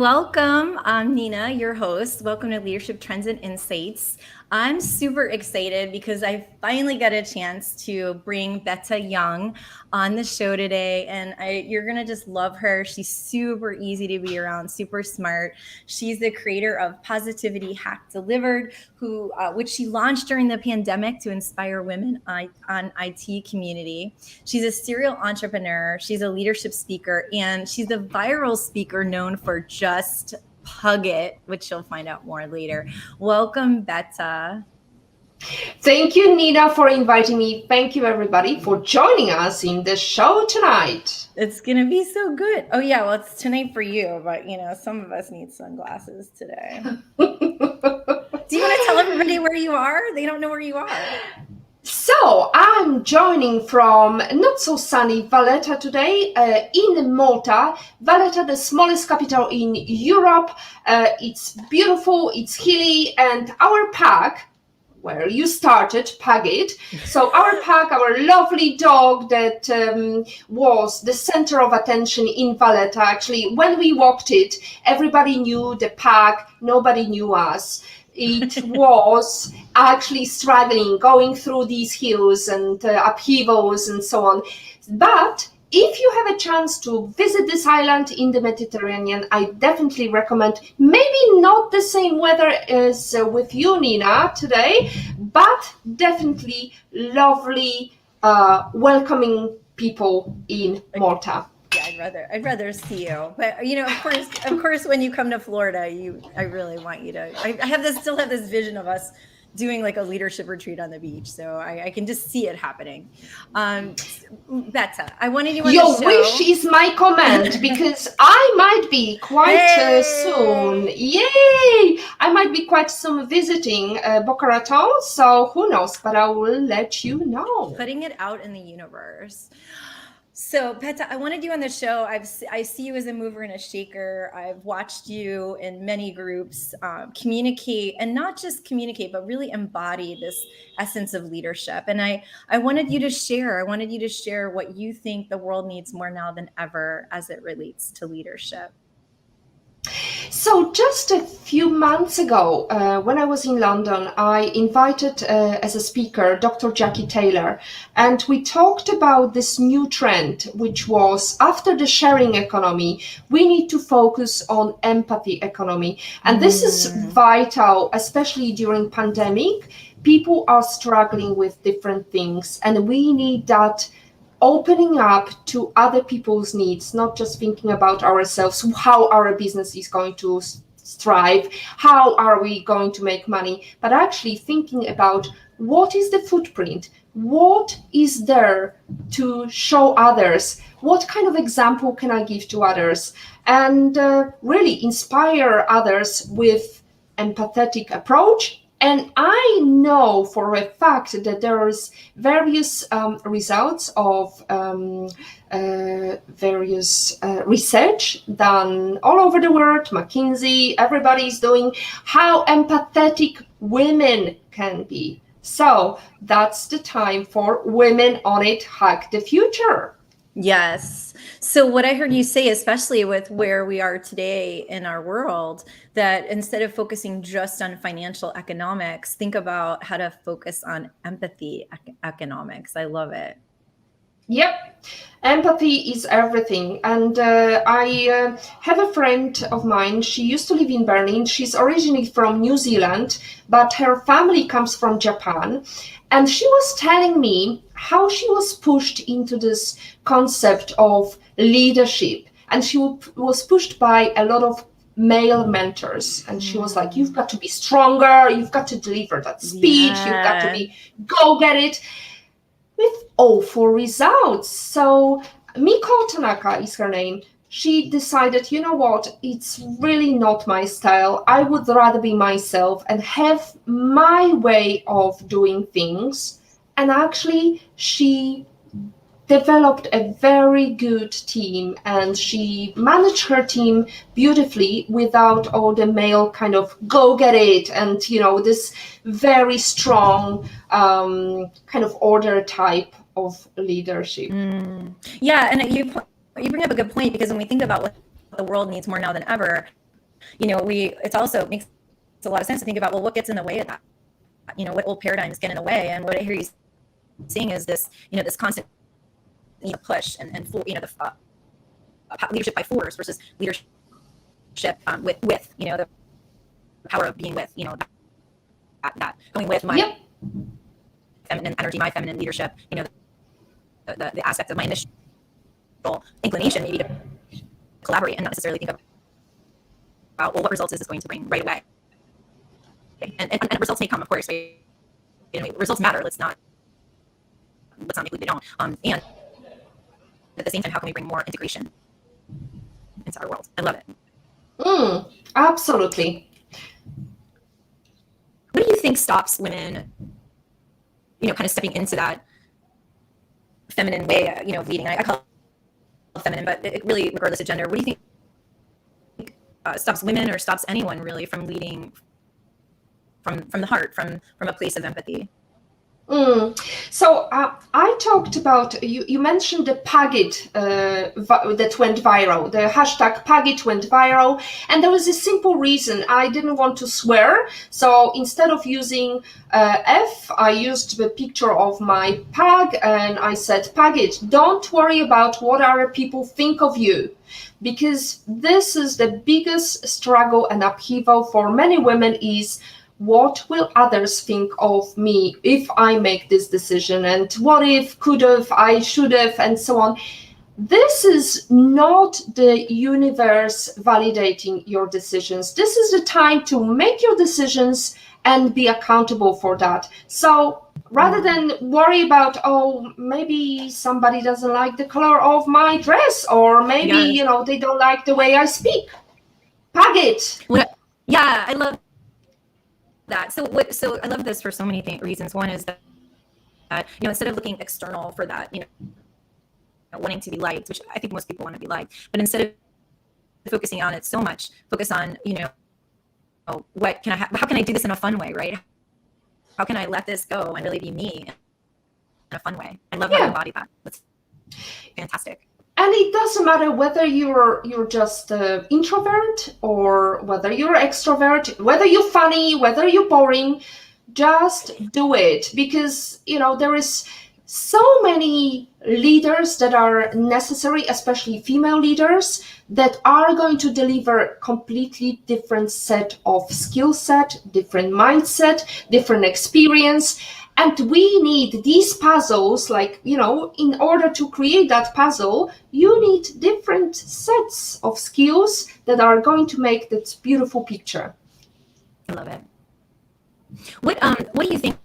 welcome. I'm Nina, your host. Welcome to Leadership Trends and Insights. I'm super excited because I finally got a chance to bring Beata Young on the show today, and you're going to just love her. She's super easy to be around, super smart. She's the creator of Positivity Hack Delivered, which she launched during the pandemic to inspire women on IT community. She's a serial entrepreneur. She's a leadership speaker, and she's a viral speaker known for Just Hug It, which you'll find out more later. Welcome, Beata. Thank you, Nina, for inviting me. Thank you, everybody, for joining us in the show tonight. It's going to be so good. Oh, yeah, well, it's tonight for you, but, some of us need sunglasses today. Do you want to tell everybody where you are? They don't know where you are. So I'm joining from not so sunny Valletta today in Malta. Valletta, the smallest capital in Europe. It's beautiful, it's hilly, and our pug, where you started, Pugget. So our pug, our lovely dog that was the center of attention in Valletta. Actually, when we walked it, everybody knew the pug, nobody knew us. It was actually struggling, going through these hills and upheavals and so on. But if you have a chance to visit this island in the Mediterranean, I definitely recommend. Maybe not the same weather as with you, Nina, today, but definitely lovely, welcoming people in Malta. Yeah, I'd rather see you. But of course, when you come to Florida, I really want you to. I still have this vision of us doing like a leadership retreat on the beach, so I can just see it happening. Beata, I wanted you on Your the show. wish is my command, because I might be quite soon. Yay! I might be quite soon visiting Boca Raton, so who knows? But I will let you know. Putting it out in the universe. So, Beata, I wanted you on the show. I see you as a mover and a shaker. I've watched you in many groups communicate, and not just communicate, but really embody this essence of leadership. And I wanted you to share. I wanted you to share what you think the world needs more now than ever as it relates to leadership. So just a few months ago, when I was in London, I invited as a speaker Dr. Jackie Taylor, and we talked about this new trend, which was after the sharing economy, we need to focus on empathy economy. And this is vital, especially during pandemic. People are struggling with different things, and we need that opening up to other people's needs, not just thinking about ourselves, how our business is going to thrive, how are we going to make money, but actually thinking about what is the footprint, what is there to show others, what kind of example can I give to others, and really inspire others with empathetic approach. And I know for a fact that there's various results of various research done all over the world. McKinsey, everybody's doing how empathetic women can be. So that's the time for Women on It, Hack the Future. Yes. So what I heard you say, especially with where we are today in our world, that instead of focusing just on financial economics, think about how to focus on empathy economics. I love it. Yep. Empathy is everything. And I have a friend of mine. She used to live in Berlin. She's originally from New Zealand, but her family comes from Japan. And she was telling me how she was pushed into this concept of leadership. And she was pushed by a lot of male mentors. And she was like, you've got to be stronger. You've got to deliver that speech. Yeah. You've got to go get it. With awful results. So Miko Tanaka is her name. She decided, you know what, it's really not my style. I would rather be myself and have my way of doing things. And actually, she developed a very good team, and she managed her team beautifully without all the male kind of go get it and this very strong kind of order type of leadership. Yeah, and you bring up a good point, because when we think about what the world needs more now than ever, It also makes a lot of sense to think about, well, what gets in the way of that? What old paradigms get in the way? And what I hear you seeing is this, this constant push and the leadership by force versus leadership with the power of being with, that going with my Yep. feminine energy, my feminine leadership, the aspect of my initial inclination maybe to collaborate and not necessarily think about, well, what results is this going to bring right away? And results may come, of course, right? Results matter. Let's not make believe they don't. And at the same time, how can we bring more integration into our world? I love it. Absolutely. What do you think stops women, kind of stepping into that feminine way, of leading? I call it feminine, but it really, regardless of gender, what do you think stops women or stops anyone really from leading from the heart, from a place of empathy? So I talked about, you mentioned the Pagit that went viral, the hashtag Pagit went viral, and there was a simple reason. I didn't want to swear, so instead of using F, I used the picture of my pag, and I said, Pagit, don't worry about what other people think of you, because this is the biggest struggle and upheaval for many women is, what will others think of me if I make this decision? And what if, could have, I should have, and so on. This is not the universe validating your decisions. This is the time to make your decisions and be accountable for that. So rather than worry about, oh, maybe somebody doesn't like the color of my dress, or maybe, they don't like the way I speak. Pagit. Yeah, I love that. So I love this for so many reasons. One is that instead of looking external for that, wanting to be liked, which I think most people want to be liked, but instead of focusing on it so much, focus on what can how can I do this in a fun way, right? How can I let this go and really be me in a fun way? I love how you embody that. That's fantastic. And it doesn't matter whether you're just an introvert or whether you're extrovert, whether you're funny, whether you're boring, just do it, because there is so many leaders that are necessary, especially female leaders, that are going to deliver completely different set of skill set, different mindset, different experience. And we need these puzzles, in order to create that puzzle, you need different sets of skills that are going to make that beautiful picture. I love it. What do you think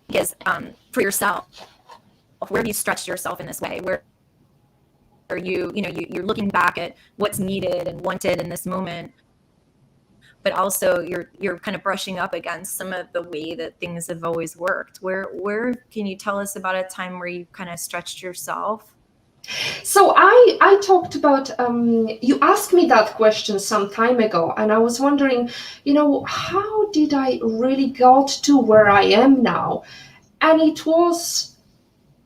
is, for yourself, where have you stretched yourself in this way? Where are you're looking back at what's needed and wanted in this moment, but also you're kind of brushing up against some of the way that things have always worked. Where can you tell us about a time where you kind of stretched yourself? So I talked about, you asked me that question some time ago, and I was wondering, how did I really got to where I am now? And it was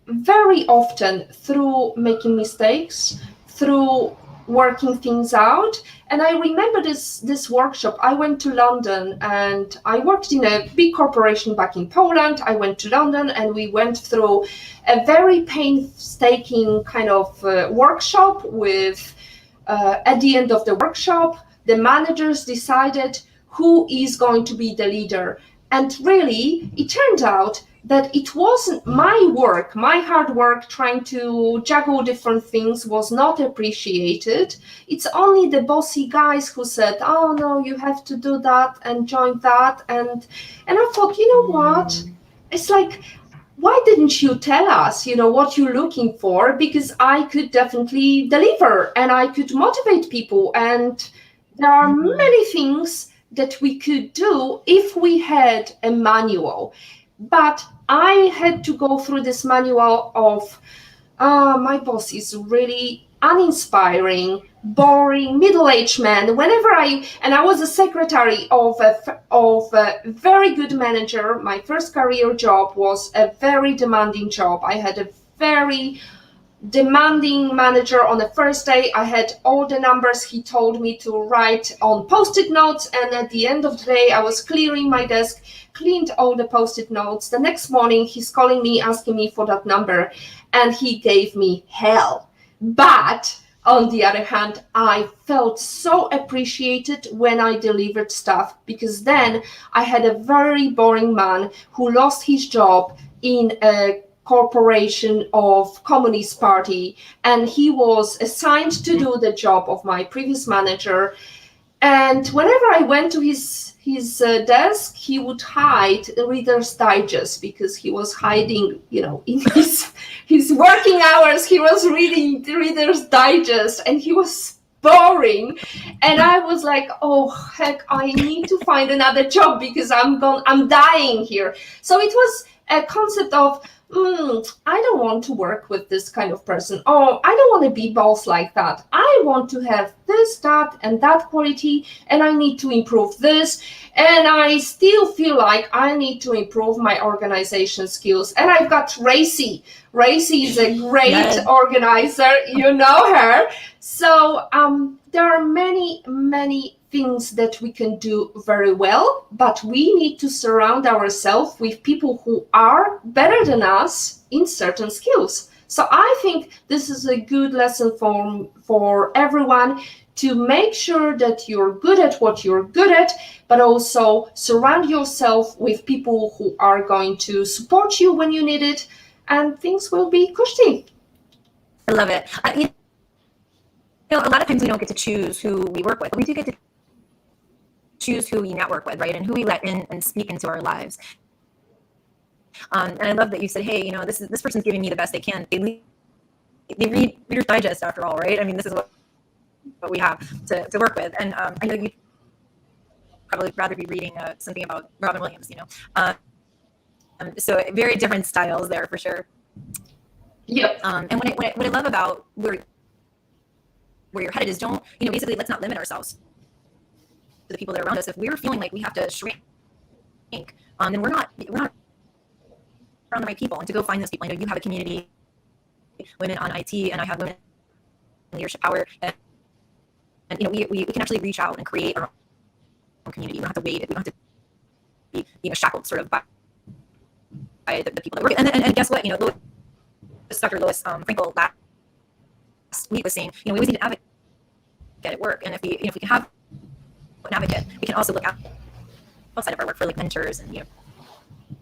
very often through making mistakes, through working things out. And I remember this workshop. I went to London and I worked in a big corporation back in Poland. I went to London and we went through a very painstaking kind of workshop with, at the end of the workshop, the managers decided who is going to be the leader. And really, it turned out that it wasn't my work, my hard work trying to juggle different things was not appreciated. It's only the bossy guys who said, oh no, you have to do that and join that. And I thought, what? It's like, why didn't you tell us, what you're looking for? Because I could definitely deliver and I could motivate people. And there are many things that we could do if we had a manual. But I had to go through this manual of, my boss is really uninspiring, boring, middle-aged man. And I was a secretary of a very good manager. My first career job was a very demanding job. I had a very demanding manager on the first day. I had all the numbers he told me to write on post-it notes, and at the end of the day I was clearing my desk, cleaned all the post-it notes. The next morning he's calling me, asking me for that number, and he gave me hell. But on the other hand, I felt so appreciated when I delivered stuff, because then I had a very boring man who lost his job in a corporation of Communist Party, and he was assigned to do the job of my previous manager. And whenever I went to his desk, he would hide Reader's Digest, because he was hiding, in his working hours. He was reading Reader's Digest, and he was boring. And I was like, oh heck, I need to find another job because I'm dying here. So it was a concept of, I don't want to work with this kind of person. Oh, I don't want to be boss like that. I want to have this, that, and that quality, and I need to improve this. And I still feel like I need to improve my organization skills. And I've got Racy. Racy is a great organizer. You know her. So there are many, many things that we can do very well, but we need to surround ourselves with people who are better than us in certain skills. So I think this is a good lesson for everyone, to make sure that you're good at what you're good at, but also surround yourself with people who are going to support you when you need it, and things will be cushy. I love it. A lot of times we don't get to choose who we work with, but we do get to choose who we network with, right? And who we let in and speak into our lives. And I love that you said, hey, this person's giving me the best they can. They read Reader's Digest after all, right? I mean, this is what we have to work with. And I know you'd probably rather be reading something about Robin Williams, so very different styles there for sure. Yep. And what I love about where you're headed is, don't, basically, let's not limit ourselves to the people that are around us. If we're feeling like we have to shrink, then we're not around the right people. And to go find those people, you have a community, women on IT, and I have women in leadership power, and we can actually reach out and create our own community. We don't have to wait. We don't have to be shackled sort of by the people that work. And guess what? Dr. Lois Frankel last week was saying, we always need an advocate at work, and if we can have an advocate, we can also look outside of our work for like mentors and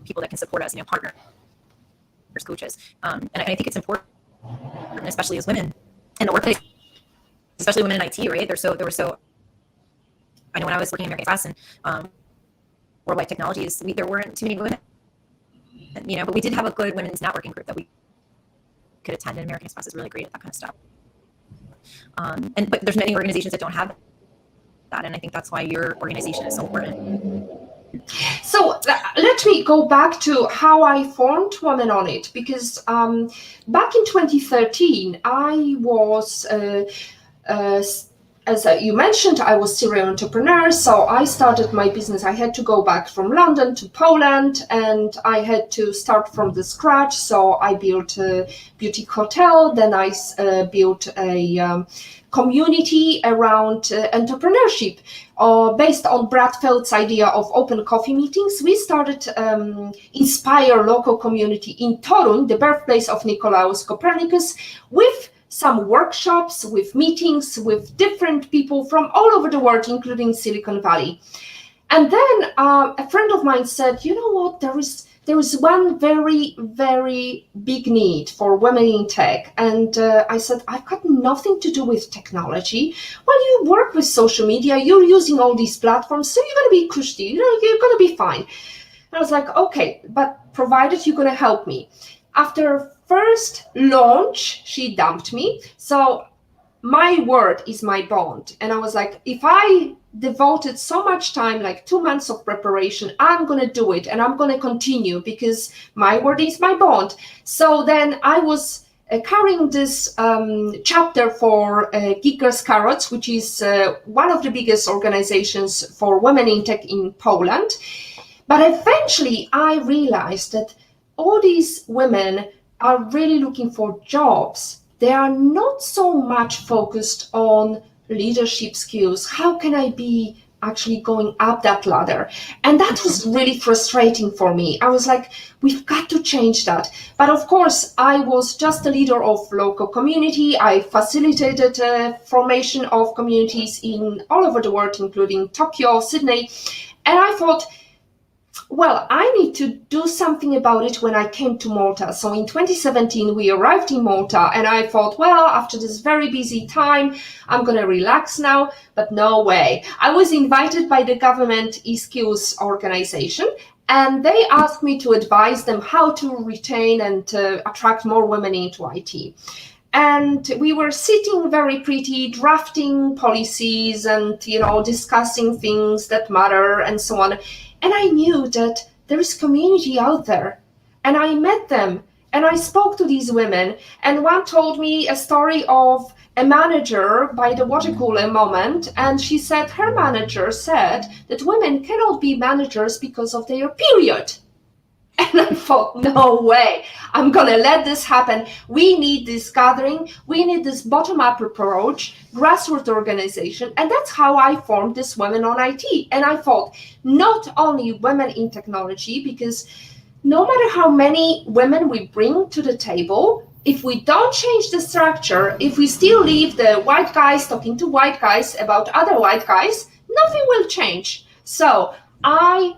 people that can support us, partners, coaches, and I think it's important, especially as women in the workplace, especially women in IT, right? I know when I was working in American Express and Worldwide Technologies, there weren't too many women, but we did have a good women's networking group that we could attend, and American Express is really great at that kind of stuff. But there's many organizations that don't have that, and I think that's why your organization is so important. So let me go back to how I formed Women on It, because back in 2013, I was, as you mentioned, I was serial entrepreneur. So I started my business. I had to go back from London to Poland, and I had to start from the scratch. So I built a boutique hotel. Then I built a community around entrepreneurship, based on Brad Feld's idea of open coffee meetings. We started Inspire local community in Toruń, the birthplace of Nicolaus Copernicus, with some workshops, with meetings, with different people from all over the world, including Silicon Valley. And then a friend of mine said, you know what, there is one very, very big need for women in tech. And I said, I've got nothing to do with technology. Well, you work with social media, you're using all these platforms, so you're going to be cushy, you're going to be fine. And I was like, okay, but provided you're going to help me. After first launch, she dumped me. So my word is my bond. And I was like, if I devoted so much time, like 2 months of preparation, I'm going to do it, and I'm going to continue, because my word is my bond. So then I was carrying this chapter for Geek Girls Carrots, which is one of the biggest organizations for women in tech in Poland. But eventually I realized that all these women are really looking for jobs they are not so much focused on leadership skills. How can I be actually going up that ladder? And that was really frustrating for me. I was like, we've got to change that. But of course, I was just a leader of local community. I facilitated formation of communities in all over the world, including Tokyo, Sydney. And I thought, well, I need to do something about it when I came to Malta. So in 2017, we arrived in Malta, and I thought, well, after this very busy time, I'm going to relax now. But no way. I was invited by the government e-skills organization, and they asked me to advise them how to retain and attract more women into IT. And we were sitting very pretty, drafting policies and, discussing things that matter and so on. And I knew that there is community out there. And I met them and I spoke to these women. And one told me a story of a manager by the water cooler moment. And she said her manager said that women cannot be managers because of their period. And I thought, no way, I'm going to let this happen. We need this gathering. We need this bottom-up approach, grassroots organization. And that's how I formed this Women on IT. And I thought, not only women in technology, because no matter how many women we bring to the table, if we don't change the structure, if we still leave the white guys talking to white guys about other white guys, nothing will change. So I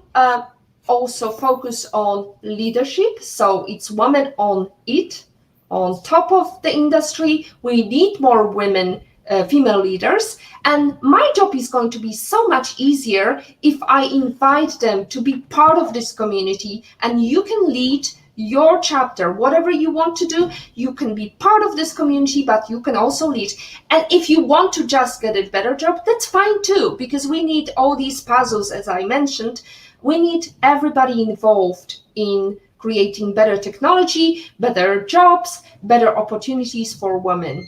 also focus on leadership. So it's women on it, on top of the industry. We need more women, female leaders. And my job is going to be so much easier if I invite them to be part of this community. And you can lead your chapter, whatever you want to do, you can be part of this community, but you can also lead. And if you want to just get a better job, that's fine too, because we need all these puzzles, as I mentioned. We need everybody involved in creating better technology, better jobs, better opportunities for women.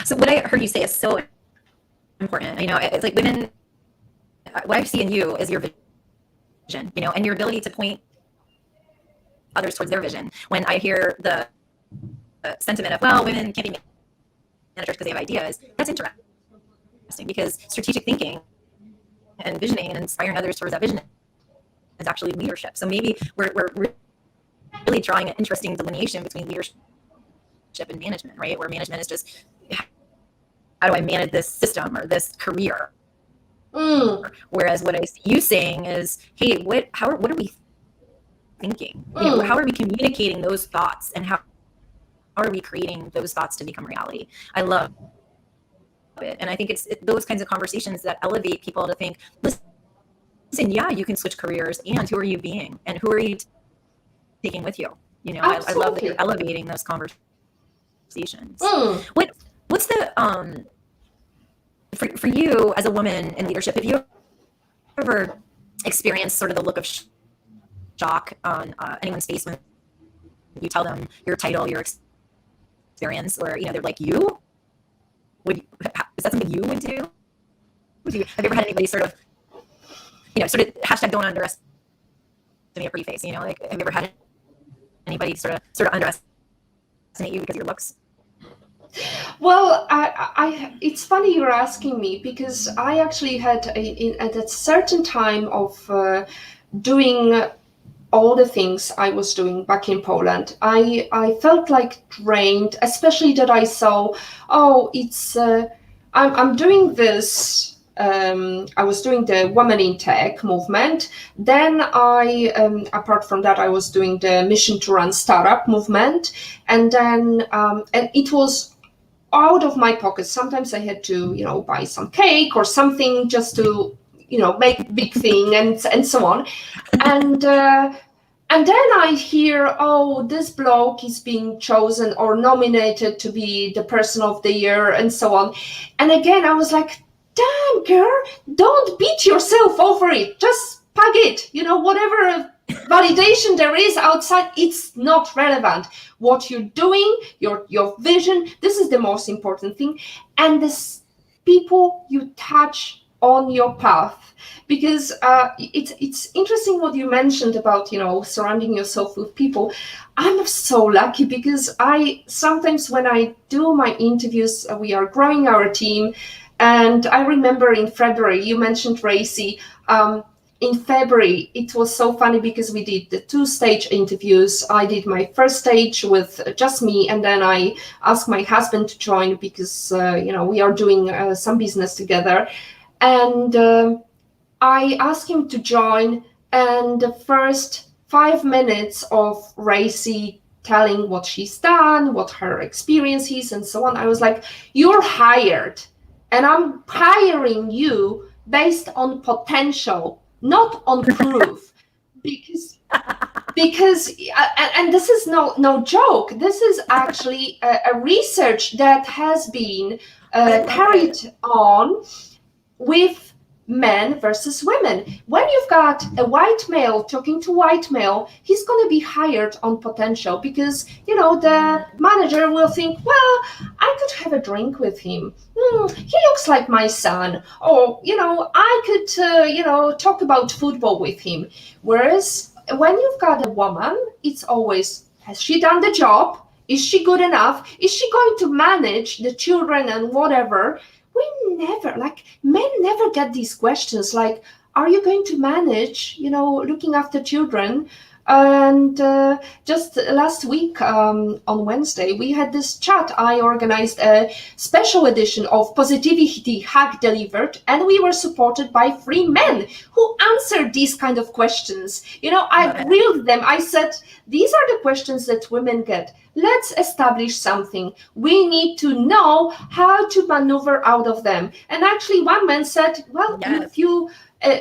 So what I heard you say is so important. It's like women, what I see in you is your vision, and your ability to point others towards their vision. When I hear the sentiment of, well, women can't be managers because they have ideas, that's interesting because strategic thinking and visioning and inspiring others towards that vision is actually leadership. So maybe we're really drawing an interesting delineation between leadership and management, right? Where management is just, how do I manage this system or this career? Whereas what I see you saying is, hey, what are we thinking? How are we communicating those thoughts, and how are we creating those thoughts to become reality? I love it. And I think it's those kinds of conversations that elevate people to think, listen, yeah, you can switch careers, and who are you being, and who are you taking with you? I love that you're elevating those conversations. What's the for you as a woman in leadership, have you ever experienced sort of the look of shock on anyone's face when you tell them your title, your experience, or they're like, is that something you would do? Have you ever had anybody sort of hashtag don't underestimate a pretty face? Have you ever had anybody sort of underestimate you because of your looks? Well, it's funny you're asking me, because I actually had at a certain time of doing all the things I was doing back in Poland, I felt like drained, especially that I saw, I'm doing this. I was doing the Women in Tech movement. Then apart from that, I was doing the Mission to Run Startup movement. And then, and it was out of my pocket. Sometimes I had to, buy some cake or something just to, make a big thing and so on. And then I hear, this bloke is being chosen or nominated to be the person of the year and so on. And again, I was like, damn, girl, don't beat yourself over it. Just plug it. Whatever validation there is outside, it's not relevant. What you're doing, your vision, this is the most important thing. And the people you touch on your path, because it's interesting what you mentioned about surrounding yourself with people. I'm so lucky because I sometimes when I do my interviews, we are growing our team, and I remember in February you mentioned Racy. In February, it was so funny because we did the 2-stage interviews. I did my first stage with just me, and then I asked my husband to join because we are doing some business together. And I asked him to join, and the first 5 minutes of Racy telling what she's done, what her experience is, and so on, I was like, "You're hired, and I'm hiring you based on potential, not on proof." Because and this is no joke. This is actually a research that has been carried on with men versus women. When you've got a white male talking to white male, he's going to be hired on potential because the manager will think, well, I could have a drink with him. He looks like my son. Or I could talk about football with him. Whereas when you've got a woman, it's always, has she done the job? Is she good enough? Is she going to manage the children and whatever? Men never get these questions like, are you going to manage looking after children? And just last week on Wednesday we had this chat. I organized a special edition of Positivity Hack Delivered, and we were supported by 3 men who answered these kind of questions. I grilled them. I said, these are the questions that women get. Let's establish something. We need to know how to maneuver out of them. And actually one man said, well, if you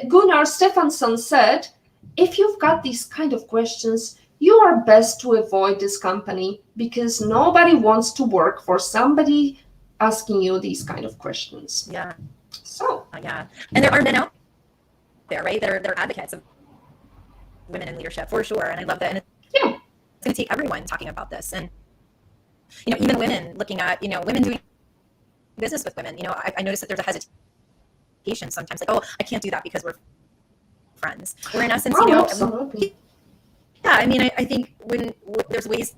Gunnar Stefansson said, if you've got these kind of questions, you are best to avoid this company because nobody wants to work for somebody asking you these kind of questions. Yeah. So. Yeah. And there are men out there, right? They're advocates of women in leadership for sure. And I love that. And it's going to take everyone talking about this. And, even women looking at, women doing business with women. I noticed that there's a hesitation sometimes, like, oh, I can't do that because we're friends. Or in essence, absolutely. Yeah, I think when there's ways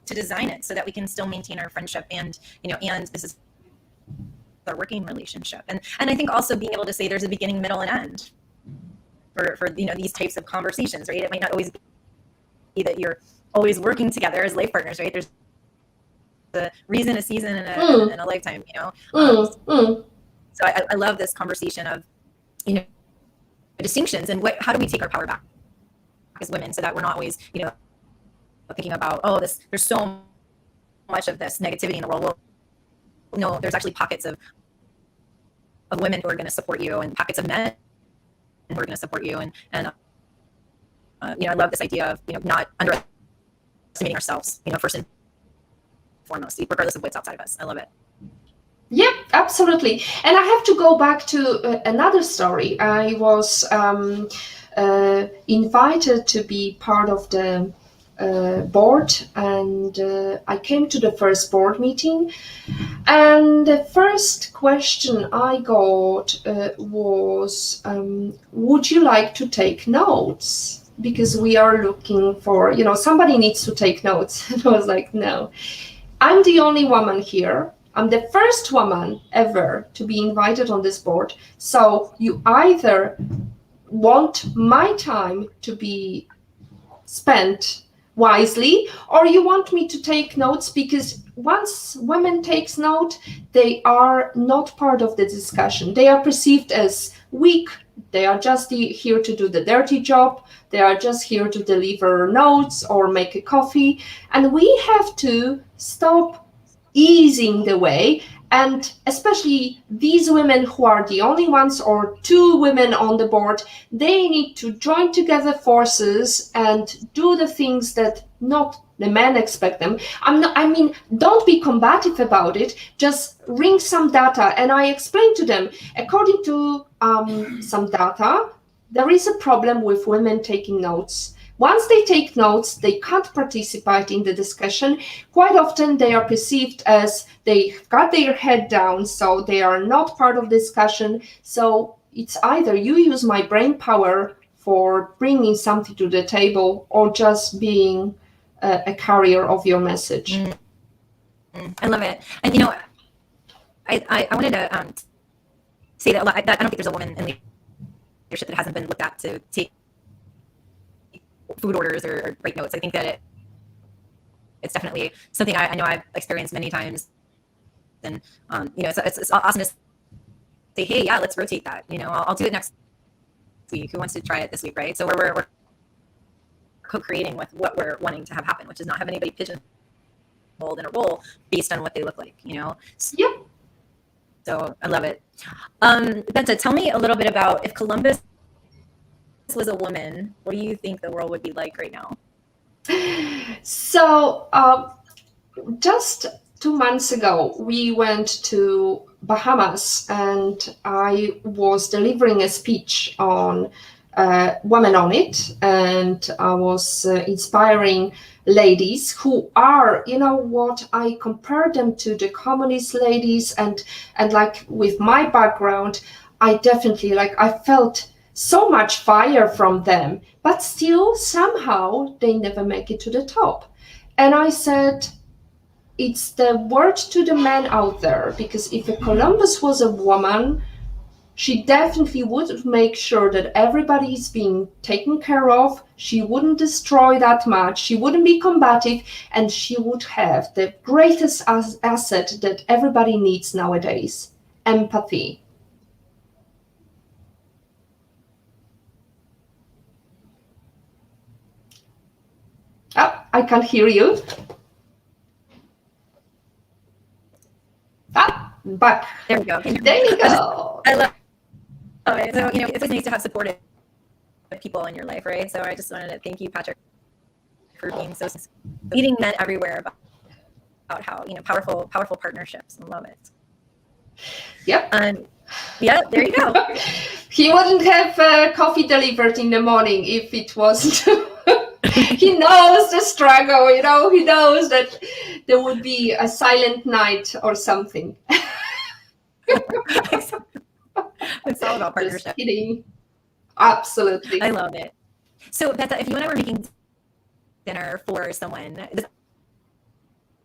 to design it so that we can still maintain our friendship and this is our working relationship. And I think also being able to say there's a beginning, middle, and end for these types of conversations, right? It might not always be that you're always working together as life partners, right? There's a reason, a season, and a lifetime, So I love this conversation of, distinctions and how do we take our power back as women so that we're not always, thinking about, oh, there's so much of this negativity in the world. Well, no, there's actually pockets of women who are going to support you and pockets of men who are going to support you. And I love this idea of, not underestimating ourselves, first and foremost, regardless of what's outside of us. I love it. Yep, absolutely. And I have to go back to another story. I was invited to be part of the board, and I came to the first board meeting. And the first question I got was, would you like to take notes? Because we are looking for, somebody needs to take notes. And I was like, no, I'm the only woman here. I'm the first woman ever to be invited on this board. So you either want my time to be spent wisely, or you want me to take notes, because once women takes note, they are not part of the discussion. They are perceived as weak. They are just here to do the dirty job. They are just here to deliver notes or make a coffee. And we have to stop easing the way, and especially these women who are the only ones or 2 women on the board, they need to join together forces and do the things that not the men expect them. Don't be combative about it, just bring some data. And I explained to them, according to some data, there is a problem with women taking notes. Once they take notes, they can't participate in the discussion. Quite often they are perceived as they've got their head down, so they are not part of the discussion. So it's either you use my brain power for bringing something to the table or just being a carrier of your message. I love it. And I wanted to say that I don't think there's a woman in leadership that hasn't been looked at to take food orders or write notes. I think that it's definitely something I know I've experienced many times. And it's awesome to say, hey, yeah, let's rotate that. I'll do it next week. Who wants to try it this week, right? So we're co-creating with what we're wanting to have happen, which is not have anybody pigeonholed in a role based on what they look like. Yep. So I love it. Benta, tell me a little bit about if Columbus was a woman, what do you think the world would be like right now? So just 2 months ago, we went to Bahamas and I was delivering a speech on Women on It, and I was inspiring ladies who are, I compare them to the communist ladies, and like with my background, I definitely I felt so much fire from them, but still somehow they never make it to the top. And I said, it's the word to the men out there, because if a Columbus was a woman, she definitely would make sure that everybody is being taken care of. She wouldn't destroy that much. She wouldn't be combative, and she would have the greatest asset that everybody needs nowadays: empathy. Oh, I can't hear you. Back. There we go. There you go. I love it. So, it's nice to have supportive people in your life, right? So I just wanted to thank you, Patrick, for being so leading men everywhere about how, powerful partnerships. I love it. Yep. Yeah, there you go. He wouldn't have coffee delivered in the morning if it wasn't. He knows the struggle, he knows that there would be a silent night or something. It's all about partnership. Just kidding. Absolutely. I love it. So, Beta, if you and I were making dinner for someone, I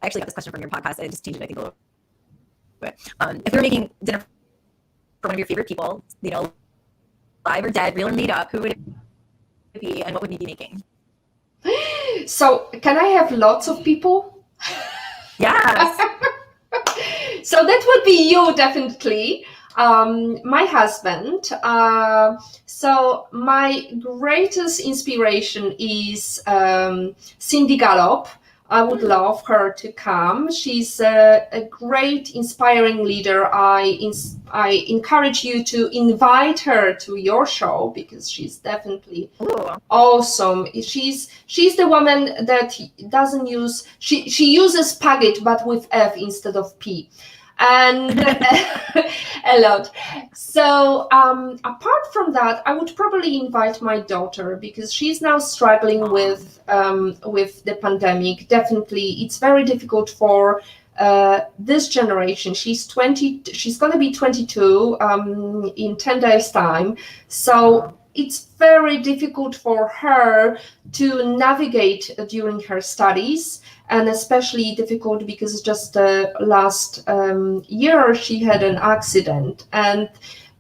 actually got this question from your podcast. I just changed it, I think, a little bit. If you were making dinner for one of your favorite people, live or dead, real or made up, who would it be, and what would you be making? So, can I have lots of people? Yes. So that would be you, definitely. My husband. So my greatest inspiration is Cindy Gallop. I would love her to come. She's a great, inspiring leader. I encourage you to invite her to your show, because she's definitely awesome. She's the woman that doesn't use, she uses Paget, but with F instead of P. And a lot. So apart from that, I would probably invite my daughter, because she's now struggling with the pandemic. Definitely, it's very difficult for this generation. She's 20. She's going to be 22 in 10 days' time. So it's very difficult for her to navigate during her studies, and especially difficult because just last year she had an accident, and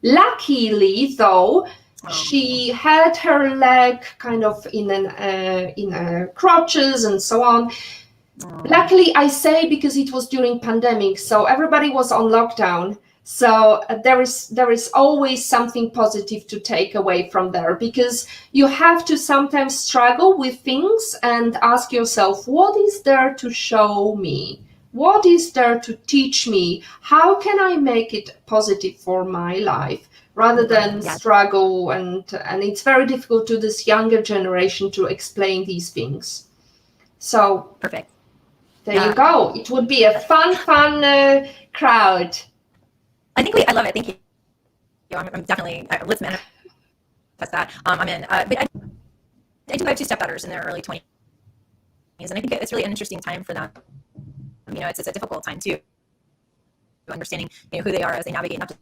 luckily though she had her leg kind of in crutches and so on. Luckily, I say, because it was during pandemic, so everybody was on lockdown. So there is always something positive to take away from there, because you have to sometimes struggle with things and ask yourself, what is there to show me? What is there to teach me? How can I make it positive for my life, rather than struggle? And it's very difficult to this younger generation to explain these things. So perfect. There you go. It would be a fun crowd. I love it. Thank you. I'm definitely, let's manifest that. I'm in. But I I have two stepdaughters in their early 20s, and I think it's really an interesting time for them. It's a difficult time too, understanding who they are as they navigate not just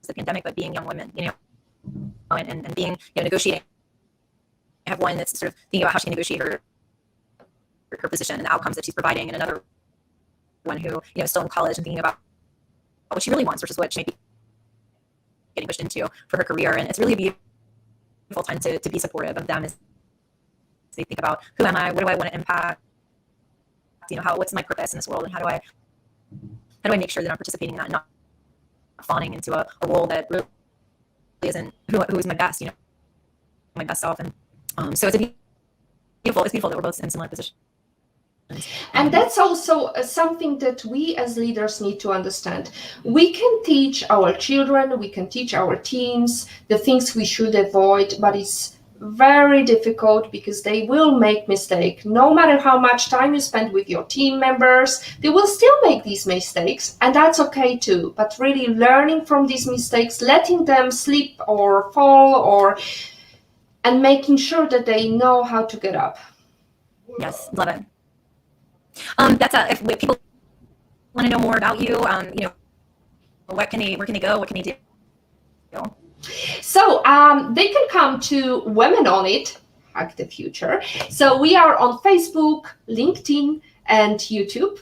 the pandemic, but being young women, and being negotiating. I have one that's sort of thinking about how she can negotiate her position and the outcomes that she's providing, and another one who is still in college and thinking about what she really wants versus what she may be getting pushed into for her career. And it's really a beautiful time to be supportive of them as they think about, who am I, what do I want to impact, what's my purpose in this world, and how do I make sure that I'm participating in that, and not fawning into a role that really isn't who is my best, my best self. And so it's beautiful that we're both in similar positions. And that's also something that we as leaders need to understand. We can teach our children, we can teach our teams the things we should avoid, but it's very difficult because they will make mistakes. No matter how much time you spend with your team members, they will still make these mistakes, and that's okay too. But really learning from these mistakes, letting them slip or fall, and making sure that they know how to get up. Yes, love it. If people want to know more about you, where can they go? What can they do? So they can come to Women on It, Hack the Future. So we are on Facebook, LinkedIn, and YouTube.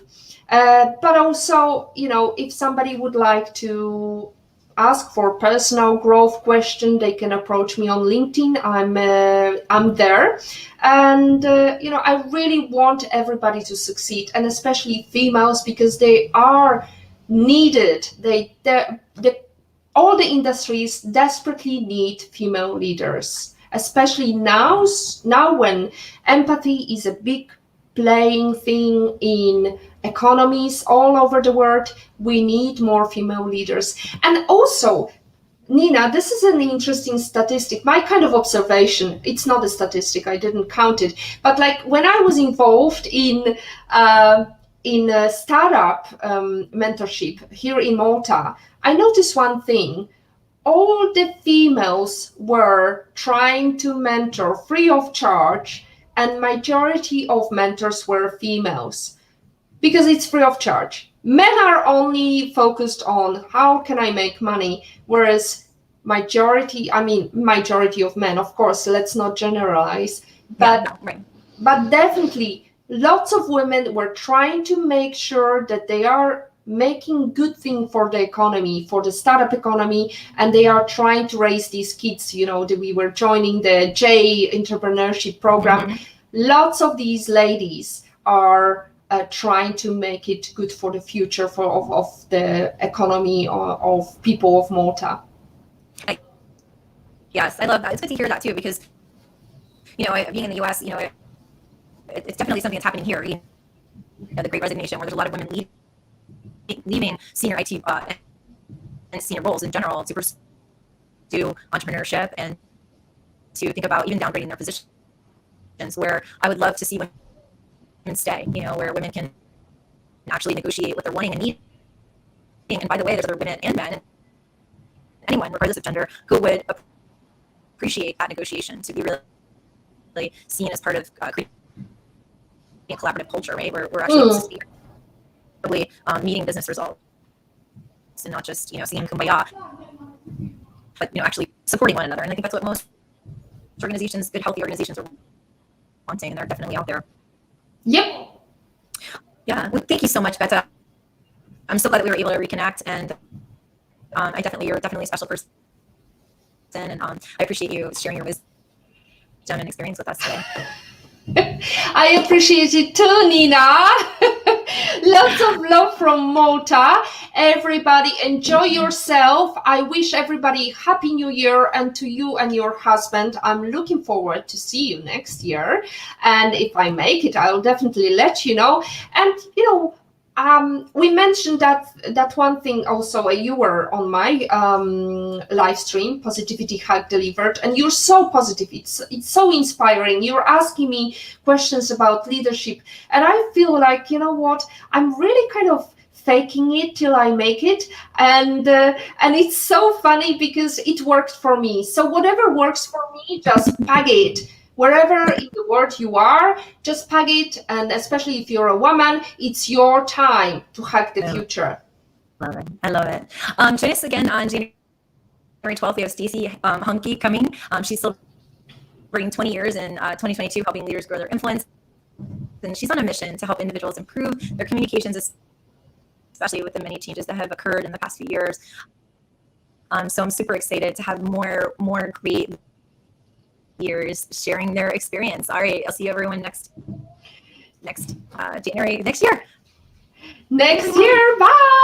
But also, if somebody would like to ask for personal growth question, they can approach me on LinkedIn. I'm there, and I really want everybody to succeed, and especially females, because they are needed. All the industries desperately need female leaders, especially now when empathy is a big playing thing in economies all over the world. We need more female leaders. And also, Nina, this is an interesting statistic, my kind of observation. It's not a statistic, I didn't count it, but like when I was involved in a startup mentorship here in Malta, I noticed one thing. All the females were trying to mentor free of charge, and majority of mentors were females because it's free of charge. Men are only focused on how can I make money, whereas majority of men, of course, let's not generalize, but definitely lots of women were trying to make sure that they are making good thing for the economy, for the startup economy, and they are trying to raise these kids. We were joining the J entrepreneurship program. Mm-hmm. Lots of these ladies are trying to make it good for the future of the economy of people of Malta. Yes, I love that. It's good to hear that too, because being in the US, it's definitely something that's happening here. The Great Resignation, where there's a lot of women leaving senior IT and senior roles in general to pursue entrepreneurship and to think about even downgrading their positions. Where I would love to see women stay, where women can actually negotiate what they're wanting and needing. And by the way, there's other women and men, anyone, regardless of gender, who would appreciate that negotiation, to be really seen as part of creating a collaborative culture, right? Where we're actually meeting business results, and not just singing kumbaya, but actually supporting one another. And I think that's what most organizations, good healthy organizations, are wanting, and they're definitely out there. Yep. Yeah. Well, thank you so much, Beata. I'm so glad that we were able to reconnect, and you're definitely a special person, and I appreciate you sharing your wisdom and experience with us today. I appreciate it too, Nina. Lots of love from Malta. Everybody enjoy yourself. I wish everybody Happy New Year, and to you and your husband. I'm looking forward to see you next year. And if I make it, I'll definitely let you know. And, we mentioned that one thing also. You were on my live stream, Positivity Hack Delivered, and you're so positive. It's so inspiring. You're asking me questions about leadership, and I feel like, what, I'm really kind of faking it till I make it, and it's so funny because it worked for me. So whatever works for me, just pack it. wherever in the world you are, just hug it. And especially if you're a woman, it's your time to hug the future. Love it. I love it. Join us again on January 12th. We have Stacey Hunke coming. She's celebrating 20 years in 2022, helping leaders grow their influence. And she's on a mission to help individuals improve their communications, especially with the many changes that have occurred in the past few years. So I'm super excited to have more great leaders sharing their experience. All right, I'll see you everyone next January next year. Next year, bye.